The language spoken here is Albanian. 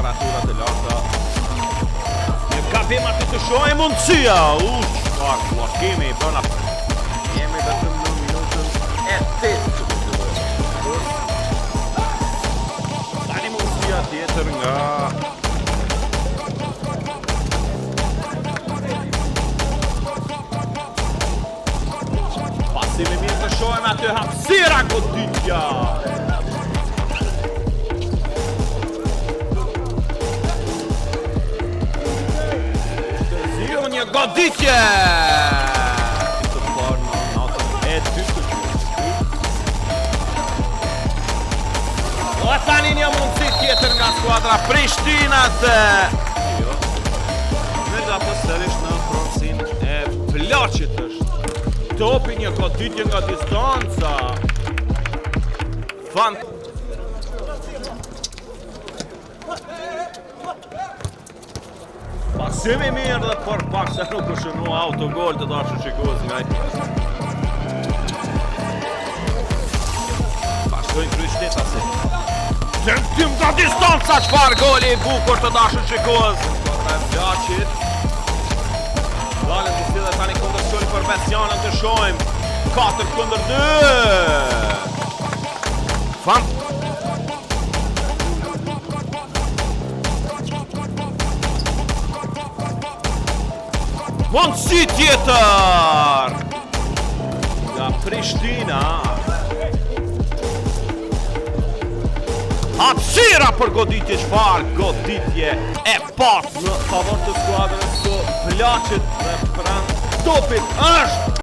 temperaturat e larta. Një gabim aty të shohim mundësia. Çfarë bllokimi bëna. Jemi vetëm në minutën e 8. Tani mundësia tjetër nga pasimi mirë të shohim aty hapësira goditja. Një goditje! Të parë në natën e 2 të o tani një mundësi tjetër nga skuadra Prishtinës. Jo. Në gata sërish në pronësin e Plaçit është. Topi një goditje nga distanca. Pasimi mirë dhe për pak se nuk është shënu autogol të dashur shikues nga bashkojnë Prishtinasi. Tentim nga distanca, çfarë goli i bukur të dashur shikues. Skuadra e Plaçit. Valën të cilët tani kundërshtojnë për Besianën të shohim. 4-2. Mundësi tjetër nga Prishtina. Hapësira për goditje, çfarë goditje e pas në favor të skuadrës së Plaçit dhe pranë topit është